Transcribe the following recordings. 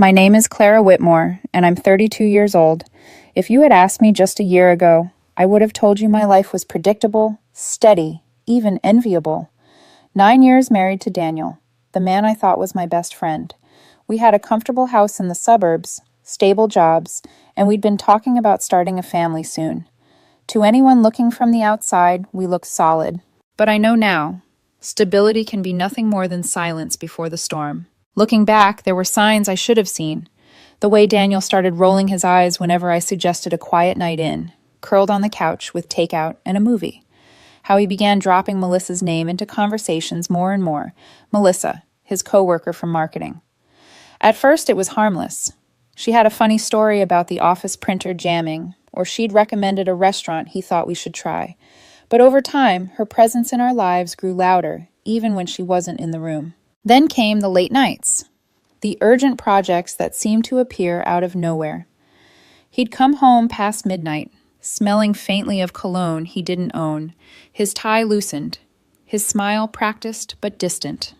My name is Clara Whitmore, and I'm 32 years old. If you had asked me just a year ago, I would have told you my life was predictable, steady, even enviable. 9 years married to Daniel, the man I thought was my best friend. We had a comfortable house in the suburbs, stable jobs, and we'd been talking about starting a family soon. To anyone looking from the outside, we looked solid. But I know now, stability can be nothing more than silence before the storm. Looking back, there were signs I should have seen. The way Daniel started rolling his eyes whenever I suggested a quiet night in, curled on the couch with takeout and a movie. How he began dropping Melissa's name into conversations more and more. Melissa, his coworker from marketing. At first, it was harmless. She had a funny story about the office printer jamming, or she'd recommended a restaurant he thought we should try. But over time, her presence in our lives grew louder, even when she wasn't in the room. Then came the late nights, the urgent projects that seemed to appear out of nowhere. He'd come home past midnight, smelling faintly of cologne he didn't own, his tie loosened, his smile practiced but distant.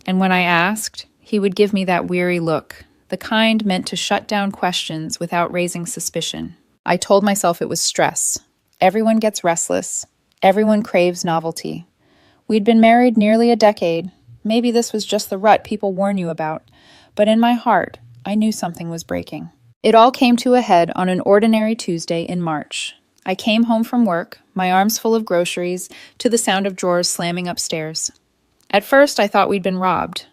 And when I asked, he would give me that weary look, the kind meant to shut down questions without raising suspicion. I told myself it was stress. Everyone gets restless. Everyone craves novelty. We'd been married nearly a decade. Maybe this was just the rut people warn you about. But in my heart, I knew something was breaking. It all came to a head on an ordinary Tuesday in March. I came home from work, my arms full of groceries, to the sound of drawers slamming upstairs. At first, I thought we'd been robbed.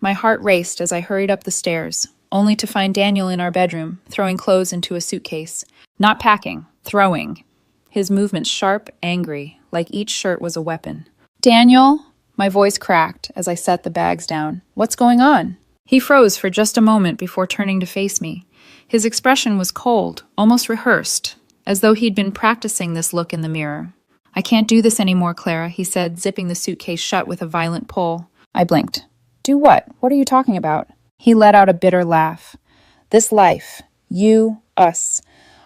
My heart raced as I hurried up the stairs, only to find Daniel in our bedroom, throwing clothes into a suitcase. Not packing, throwing. His movements sharp, angry, like each shirt was a weapon. "Daniel?" My voice cracked as I set the bags down. "What's going on?" He froze for just a moment before turning to face me. His expression was cold, almost rehearsed, as though he'd been practicing this look in the mirror. "I can't do this anymore, Clara," he said, zipping the suitcase shut with a violent pull. I blinked. "Do what? What are you talking about?" He let out a bitter laugh. "This life. You, us.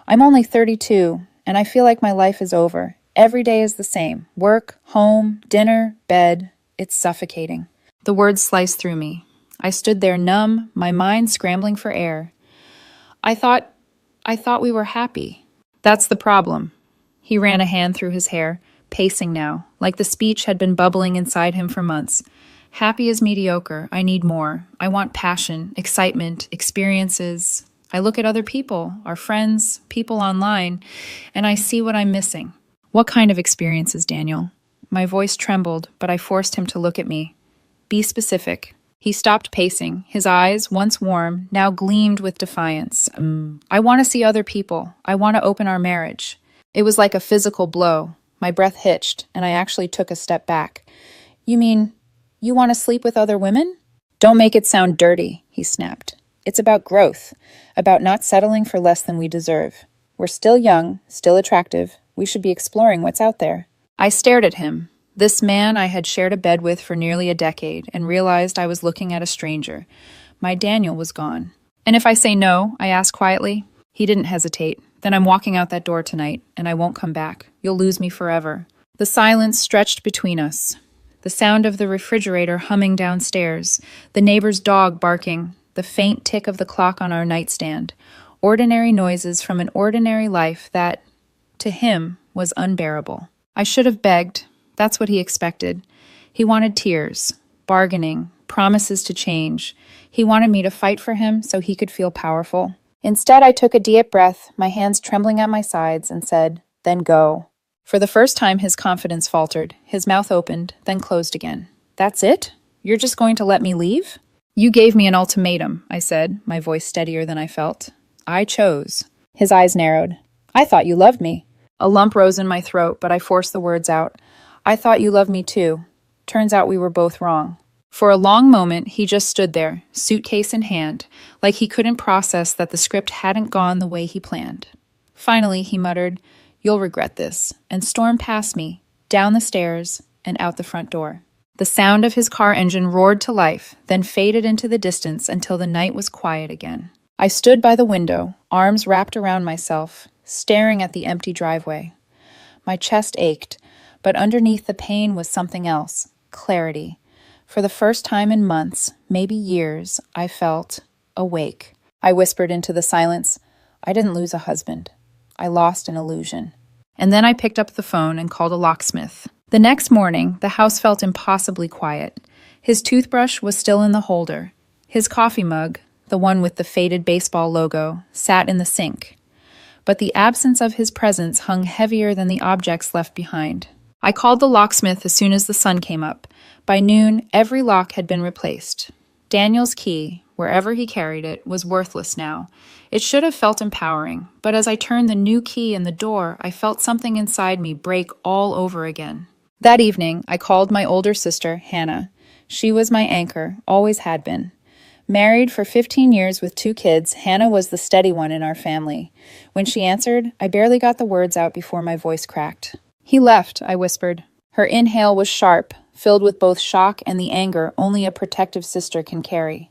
I'm only 32, and I feel like my life is over. Every day is the same. Work, home, dinner, bed. It's suffocating." The words sliced through me. I stood there numb, my mind scrambling for air. I thought we were happy. That's the problem. He ran a hand through his hair, pacing now, like the speech had been bubbling inside him for months. Happy is mediocre. I need more. I want passion, excitement, experiences. I look at other people, our friends, people online, and I see what I'm missing. What kind of experiences, Daniel? My voice trembled, but I forced him to look at me. Be specific. He stopped pacing. His eyes, once warm, now gleamed with defiance. I want to see other people. I want to open our marriage. It was like a physical blow. My breath hitched, and I actually took a step back. You mean, you want to sleep with other women? Don't make it sound dirty, he snapped. It's about growth, about not settling for less than we deserve. We're still young, still attractive. We should be exploring what's out there. I stared at him, this man I had shared a bed with for nearly a decade, and realized I was looking at a stranger. My Daniel was gone. "And if I say no?" I asked quietly. He didn't hesitate. "Then I'm walking out that door tonight, and I won't come back. You'll lose me forever." The silence stretched between us. The sound of the refrigerator humming downstairs, the neighbor's dog barking, the faint tick of the clock on our nightstand. Ordinary noises from an ordinary life that, to him, was unbearable. I should have begged. That's what he expected. He wanted tears, bargaining, promises to change. He wanted me to fight for him so he could feel powerful. Instead, I took a deep breath, my hands trembling at my sides, and said, "Then go." For the first time, his confidence faltered. His mouth opened, then closed again. "That's it? You're just going to let me leave?" "You gave me an ultimatum," I said, my voice steadier than I felt. "I chose." His eyes narrowed. "I thought you loved me." A lump rose in my throat, but I forced the words out. "I thought you loved me too. Turns out we were both wrong." For a long moment, he just stood there, suitcase in hand, like he couldn't process that the script hadn't gone the way he planned. Finally, he muttered, "You'll regret this," and stormed past me, down the stairs, and out the front door. The sound of his car engine roared to life, then faded into the distance until the night was quiet again. I stood by the window, arms wrapped around myself, staring at the empty driveway. My chest ached, but underneath the pain was something else, clarity. For the first time in months, maybe years, I felt awake. I whispered into the silence. I didn't lose a husband. I lost an illusion. And then I picked up the phone and called a locksmith. The next morning, the house felt impossibly quiet. His toothbrush was still in the holder. His coffee mug, the one with the faded baseball logo, sat in the sink. But the absence of his presence hung heavier than the objects left behind. I called the locksmith as soon as the sun came up. By noon, every lock had been replaced. Daniel's key, wherever he carried it, was worthless now. It should have felt empowering, but as I turned the new key in the door, I felt something inside me break all over again. That evening, I called my older sister, Hannah. She was my anchor, always had been. Married for 15 years with 2 kids, Hannah was the steady one in our family. When she answered, I barely got the words out before my voice cracked. "He left," I whispered. Her inhale was sharp, filled with both shock and the anger only a protective sister can carry.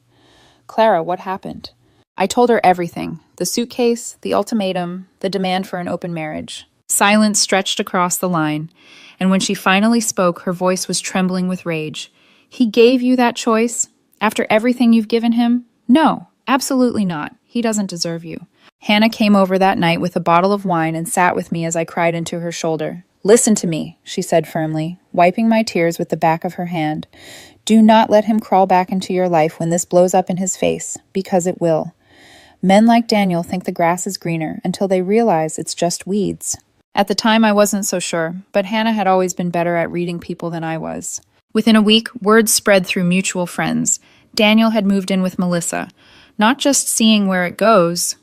"Clara, what happened?" I told her everything, the suitcase, the ultimatum, the demand for an open marriage. Silence stretched across the line, and when she finally spoke, her voice was trembling with rage. "He gave you that choice? After everything you've given him? No, absolutely not. He doesn't deserve you." Hannah came over that night with a bottle of wine and sat with me as I cried into her shoulder. "Listen to me," she said firmly, wiping my tears with the back of her hand. "Do not let him crawl back into your life when this blows up in his face, because it will. Men like Daniel think the grass is greener until they realize it's just weeds." At the time, I wasn't so sure, but Hannah had always been better at reading people than I was. Within a week, word spread through mutual friends. Daniel had moved in with Melissa, not just seeing where it goes.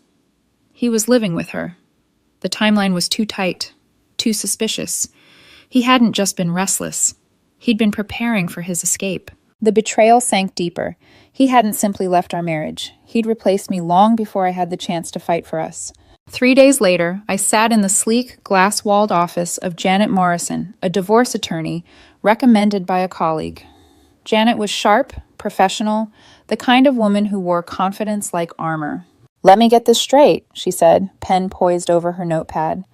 He was living with her. The timeline was too tight, too suspicious. He hadn't just been restless. He'd been preparing for his escape. The betrayal sank deeper. He hadn't simply left our marriage. He'd replaced me long before I had the chance to fight for us. 3 days later, I sat in the sleek, glass-walled office of Janet Morrison, a divorce attorney recommended by a colleague. Janet was sharp, professional, the kind of woman who wore confidence like armor. "Let me get this straight," she said, pen poised over her notepad.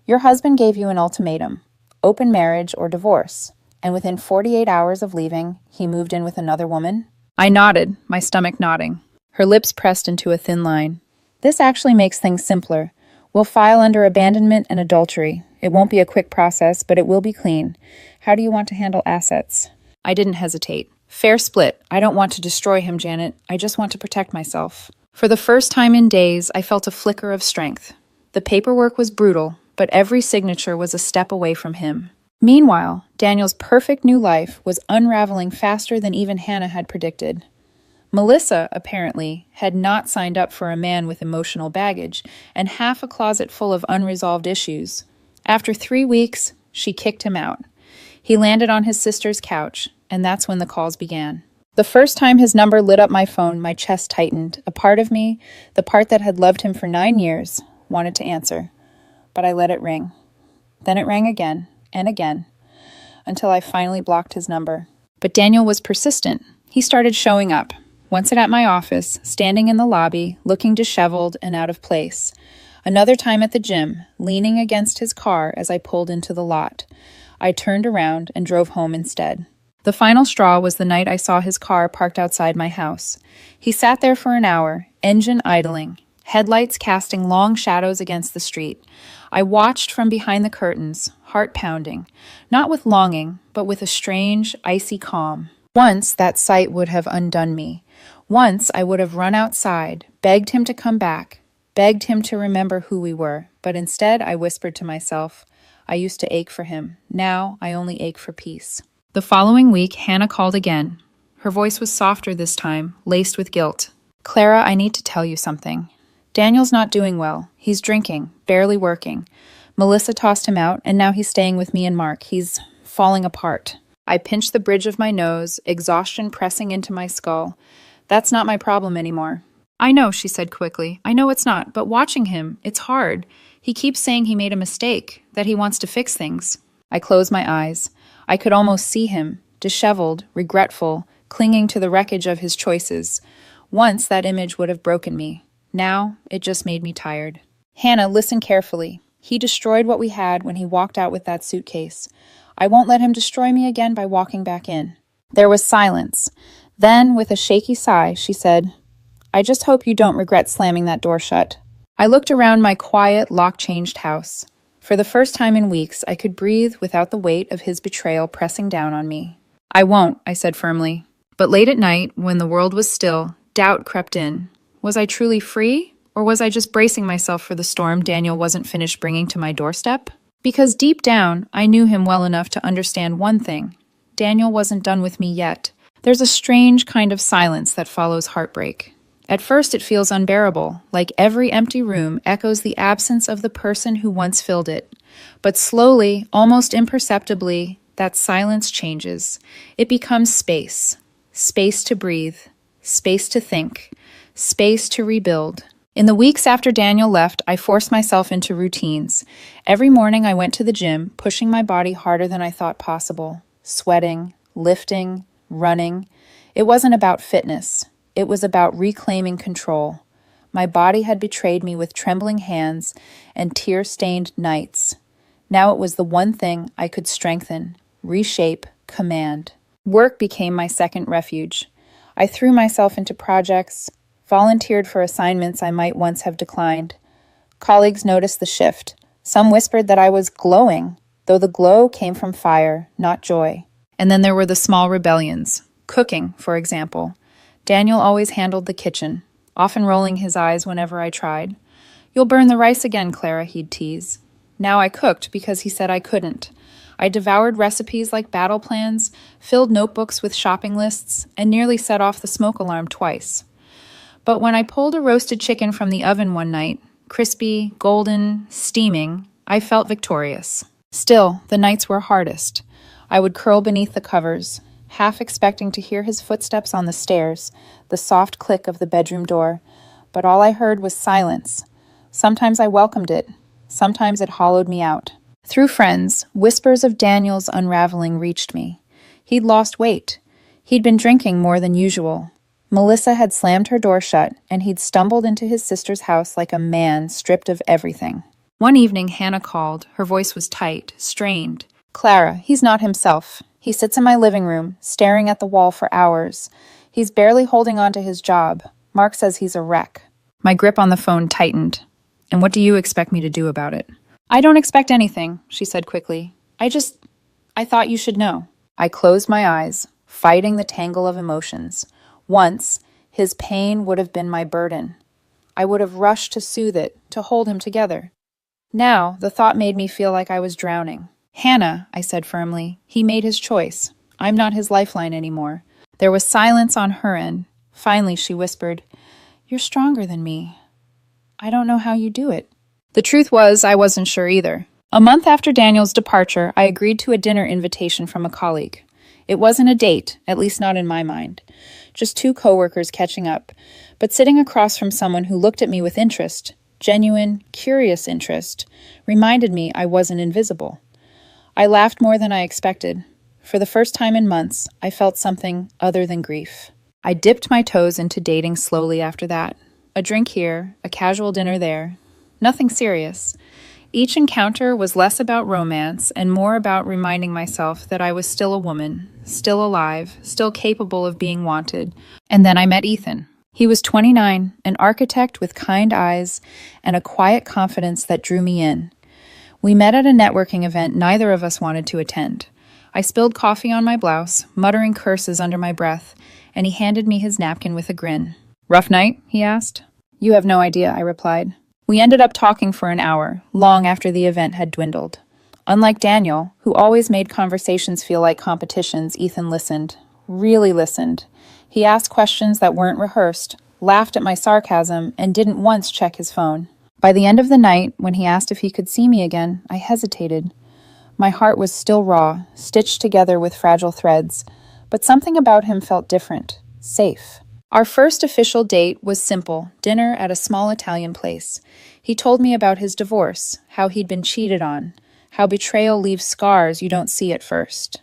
"Your husband gave you an ultimatum, open marriage or divorce, and within 48 hours of leaving, he moved in with another woman?" I nodded, my stomach nodding. Her lips pressed into a thin line. "This actually makes things simpler. We'll file under abandonment and adultery. It won't be a quick process, but it will be clean. How do you want to handle assets?" I didn't hesitate. "Fair split. I don't want to destroy him, Janet. I just want to protect myself." For the first time in days, I felt a flicker of strength. The paperwork was brutal, but every signature was a step away from him. Meanwhile, Daniel's perfect new life was unraveling faster than even Hannah had predicted. Melissa, apparently, had not signed up for a man with emotional baggage and half a closet full of unresolved issues. After 3 weeks, she kicked him out. He landed on his sister's couch, and that's when the calls began. The first time his number lit up my phone, my chest tightened. A part of me, the part that had loved him for 9 years, wanted to answer. But I let it ring. Then it rang again, and again, until I finally blocked his number. But Daniel was persistent. He started showing up, once at my office, standing in the lobby, looking disheveled and out of place. Another time at the gym, leaning against his car as I pulled into the lot. I turned around and drove home instead. The final straw was the night I saw his car parked outside my house. He sat there for an hour, engine idling, headlights casting long shadows against the street. I watched from behind the curtains, heart pounding, not with longing, but with a strange, icy calm. Once that sight would have undone me. Once I would have run outside, begged him to come back, begged him to remember who we were, but instead I whispered to myself, I used to ache for him. Now I only ache for peace. The following week, Hannah called again. Her voice was softer this time, laced with guilt. "Clara, I need to tell you something. Daniel's not doing well. He's drinking, barely working. Melissa tossed him out, and now he's staying with me and Mark. He's falling apart." I pinched the bridge of my nose, exhaustion pressing into my skull. "That's not my problem anymore." "I know," she said quickly. "I know it's not, but watching him, it's hard. He keeps saying he made a mistake, that he wants to fix things." I closed my eyes. I could almost see him, disheveled, regretful, clinging to the wreckage of his choices. Once that image would have broken me. Now it just made me tired. "Hannah, listen carefully. He destroyed what we had when he walked out with that suitcase. I won't let him destroy me again by walking back in." There was silence. Then, with a shaky sigh, she said, I just hope you don't regret slamming that door shut. I looked around my quiet, lock-changed house. For the first time in weeks, I could breathe without the weight of his betrayal pressing down on me. I won't, I said firmly. But late at night, when the world was still, doubt crept in. Was I truly free? Or was I just bracing myself for the storm Daniel wasn't finished bringing to my doorstep? Because deep down, I knew him well enough to understand one thing. Daniel wasn't done with me yet. There's a strange kind of silence that follows heartbreak. At first, it feels unbearable, like every empty room echoes the absence of the person who once filled it. But slowly, almost imperceptibly, that silence changes. It becomes space. Space to breathe. Space to think. Space to rebuild. In the weeks after Daniel left, I forced myself into routines. Every morning I went to the gym, pushing my body harder than I thought possible. Sweating, lifting, running. It wasn't about fitness. It was about reclaiming control. My body had betrayed me with trembling hands and tear-stained nights. Now it was the one thing I could strengthen, reshape, command. Work became my second refuge. I threw myself into projects, volunteered for assignments I might once have declined. Colleagues noticed the shift. Some whispered that I was glowing, though the glow came from fire, not joy. And then there were the small rebellions. Cooking, for example. Daniel always handled the kitchen, often rolling his eyes whenever I tried. "You'll burn the rice again, Clara," he'd tease. Now I cooked because he said I couldn't. I devoured recipes like battle plans, filled notebooks with shopping lists, and nearly set off the smoke alarm twice. But when I pulled a roasted chicken from the oven one night, crispy, golden, steaming, I felt victorious. Still, the nights were hardest. I would curl beneath the covers, half expecting to hear his footsteps on the stairs, the soft click of the bedroom door, but all I heard was silence. Sometimes I welcomed it. Sometimes it hollowed me out. Through friends, whispers of Daniel's unraveling reached me. He'd lost weight. He'd been drinking more than usual. Melissa had slammed her door shut, and he'd stumbled into his sister's house like a man stripped of everything. One evening, Hannah called. Her voice was tight, strained. "Clara, he's not himself. He sits in my living room, staring at the wall for hours. He's barely holding on to his job. Mark says he's a wreck." My grip on the phone tightened. "And what do you expect me to do about it?" "I don't expect anything," she said quickly. I thought you should know." I closed my eyes, fighting the tangle of emotions. Once, his pain would have been my burden. I would have rushed to soothe it, to hold him together. Now, the thought made me feel like I was drowning. "Hannah," I said firmly, "he made his choice. I'm not his lifeline anymore." There was silence on her end. Finally, she whispered, "You're stronger than me. I don't know how you do it." The truth was, I wasn't sure either. A month after Daniel's departure, I agreed to a dinner invitation from a colleague. It wasn't a date, at least not in my mind. Just two coworkers catching up, but sitting across from someone who looked at me with interest, genuine, curious interest, reminded me I wasn't invisible. I laughed more than I expected. For the first time in months, I felt something other than grief. I dipped my toes into dating slowly after that. A drink here, a casual dinner there. Nothing serious. Each encounter was less about romance and more about reminding myself that I was still a woman, still alive, still capable of being wanted. And then I met Ethan. He was 29, an architect with kind eyes and a quiet confidence that drew me in. We met at a networking event neither of us wanted to attend. I spilled coffee on my blouse, muttering curses under my breath, and he handed me his napkin with a grin. "Rough night?" he asked. "You have no idea," I replied. We ended up talking for an hour, long after the event had dwindled. Unlike Daniel, who always made conversations feel like competitions, Ethan listened. Really listened. He asked questions that weren't rehearsed, laughed at my sarcasm, and didn't once check his phone. By the end of the night, when he asked if he could see me again, I hesitated. My heart was still raw, stitched together with fragile threads, but something about him felt different, safe. Our first official date was simple, dinner at a small Italian place. He told me about his divorce, how he'd been cheated on, how betrayal leaves scars you don't see at first.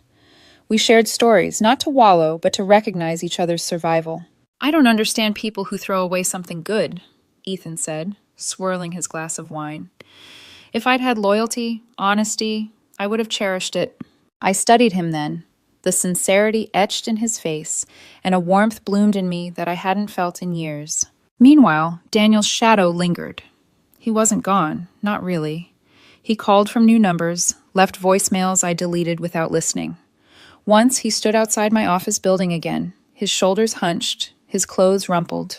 We shared stories, not to wallow, but to recognize each other's survival. "I don't understand people who throw away something good," Ethan said, swirling his glass of wine. "If I'd had loyalty, honesty, I would have cherished it." I studied him then. The sincerity etched in his face, and a warmth bloomed in me that I hadn't felt in years. Meanwhile, Daniel's shadow lingered. He wasn't gone, not really. He called from new numbers, left voicemails I deleted without listening. Once he stood outside my office building again, his shoulders hunched, his clothes rumpled.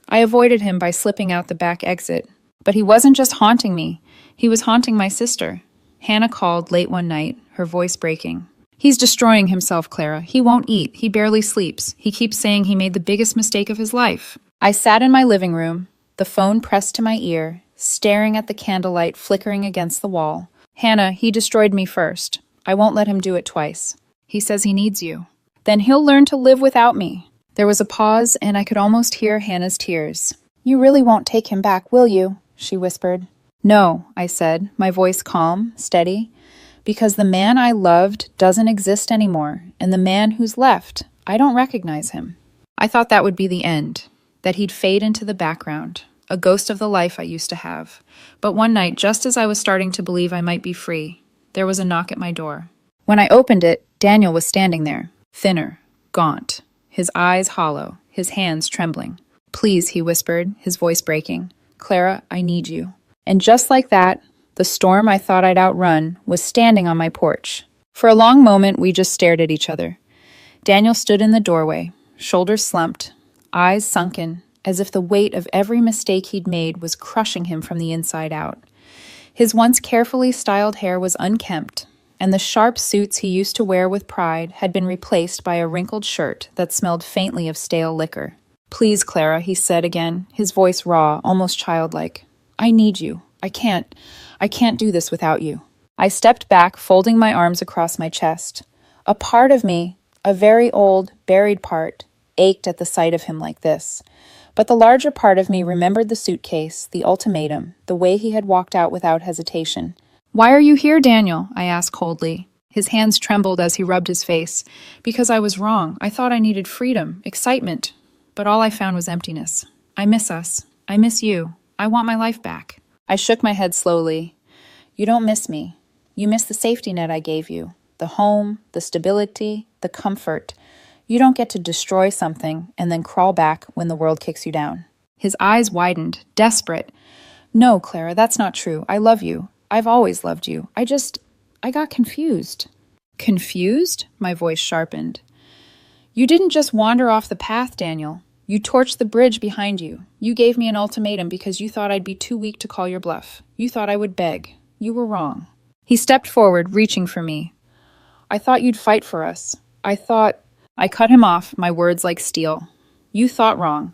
I avoided him by slipping out the back exit. But he wasn't just haunting me, he was haunting my sister. Hannah called late one night, her voice breaking. He's destroying himself, Clara. He won't eat. He barely sleeps. He keeps saying he made the biggest mistake of his life. I sat in my living room, the phone pressed to my ear, staring at the candlelight flickering against the wall. Hannah, he destroyed me first. I won't let him do it twice. He says he needs you. Then he'll learn to live without me. There was a pause, and I could almost hear Hannah's tears. You really won't take him back, will you? She whispered. No, I said, my voice calm, steady. Because the man I loved doesn't exist anymore, and the man who's left, I don't recognize him. I thought that would be the end, that he'd fade into the background, a ghost of the life I used to have. But one night, just as I was starting to believe I might be free, there was a knock at my door. When I opened it, Daniel was standing there, thinner, gaunt, his eyes hollow, his hands trembling. Please, he whispered, his voice breaking. Clara, I need you. And just like that, the storm I thought I'd outrun was standing on my porch. For a long moment, we just stared at each other. Daniel stood in the doorway, shoulders slumped, eyes sunken, as if the weight of every mistake he'd made was crushing him from the inside out. His once carefully styled hair was unkempt, and the sharp suits he used to wear with pride had been replaced by a wrinkled shirt that smelled faintly of stale liquor. Please, Clara, he said again, his voice raw, almost childlike. I need you. I can't do this without you. I stepped back, folding my arms across my chest. A part of me, a very old, buried part, ached at the sight of him like this. But the larger part of me remembered the suitcase, the ultimatum, the way he had walked out without hesitation. Why are you here, Daniel? I asked coldly. His hands trembled as he rubbed his face. Because I was wrong. I thought I needed freedom, excitement. But all I found was emptiness. I miss us. I miss you. I want my life back. I shook my head slowly. You don't miss me. You miss the safety net I gave you. The home, the stability, the comfort. You don't get to destroy something and then crawl back when the world kicks you down. His eyes widened, desperate. No, Clara, that's not true. I love you. I've always loved you. I got confused. Confused? My voice sharpened. You didn't just wander off the path, Daniel. You torched the bridge behind you. You gave me an ultimatum because you thought I'd be too weak to call your bluff. You thought I would beg. You were wrong. He stepped forward, reaching for me. I thought you'd fight for us. I cut him off, my words like steel. You thought wrong.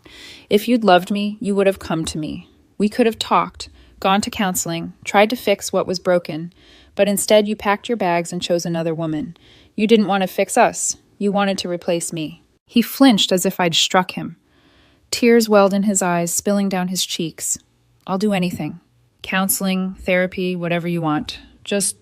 If you'd loved me, you would have come to me. We could have talked, gone to counseling, tried to fix what was broken, but instead you packed your bags and chose another woman. You didn't want to fix us. You wanted to replace me. He flinched as if I'd struck him. Tears welled in his eyes, spilling down his cheeks. I'll do anything. Counseling, therapy, whatever you want. Just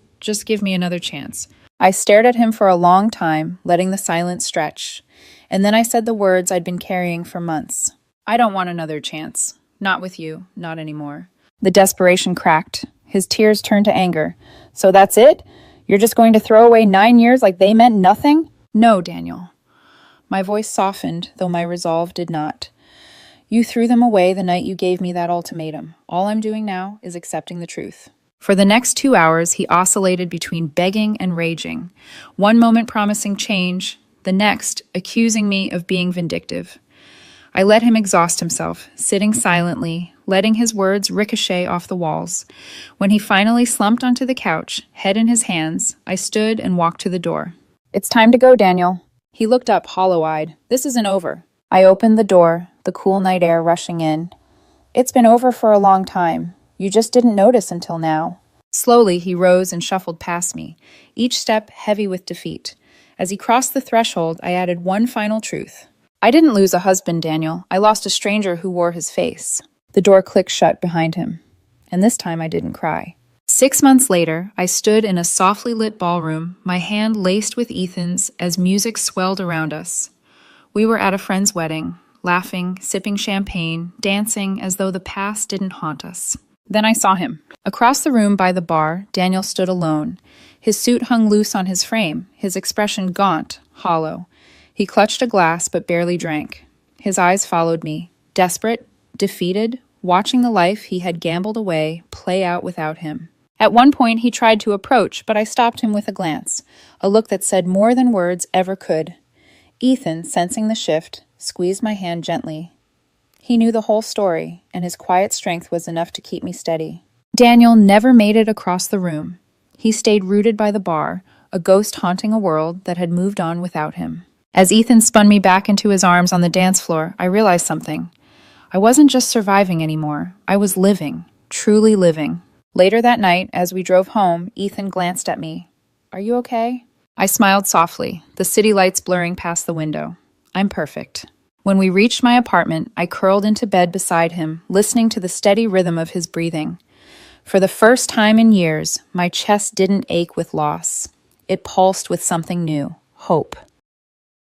give me another chance. I stared at him for a long time, letting the silence stretch. And then I said the words I'd been carrying for months. I don't want another chance. Not with you. Not anymore. The desperation cracked. His tears turned to anger. So that's it? You're just going to throw away 9 years like they meant nothing? No, Daniel. My voice softened, though my resolve did not. You threw them away the night you gave me that ultimatum. All I'm doing now is accepting the truth. For the next 2 hours, he oscillated between begging and raging, one moment promising change, the next accusing me of being vindictive. I let him exhaust himself, sitting silently, letting his words ricochet off the walls. When he finally slumped onto the couch, head in his hands, I stood and walked to the door. It's time to go, Daniel. He looked up hollow-eyed. This isn't over. I opened the door, the cool night air rushing in. It's been over for a long time. You just didn't notice until now. Slowly, he rose and shuffled past me, each step heavy with defeat. As he crossed the threshold, I added one final truth. I didn't lose a husband, Daniel. I lost a stranger who wore his face. The door clicked shut behind him. And this time I didn't cry. 6 months later, I stood in a softly lit ballroom, my hand laced with Ethan's as music swelled around us. We were at a friend's wedding, laughing, sipping champagne, dancing as though the past didn't haunt us. Then I saw him. Across the room by the bar, Daniel stood alone. His suit hung loose on his frame, his expression gaunt, hollow. He clutched a glass but barely drank. His eyes followed me, desperate, defeated, watching the life he had gambled away play out without him. At one point, he tried to approach, but I stopped him with a glance, a look that said more than words ever could. Ethan, sensing the shift, squeezed my hand gently. He knew the whole story, and his quiet strength was enough to keep me steady. Daniel never made it across the room. He stayed rooted by the bar, a ghost haunting a world that had moved on without him. As Ethan spun me back into his arms on the dance floor, I realized something. I wasn't just surviving anymore. I was living, truly living. Later that night, as we drove home, Ethan glanced at me. "Are you okay?" I smiled softly, the city lights blurring past the window. "I'm perfect." When we reached my apartment, I curled into bed beside him, listening to the steady rhythm of his breathing. For the first time in years, my chest didn't ache with loss. It pulsed with something new, hope.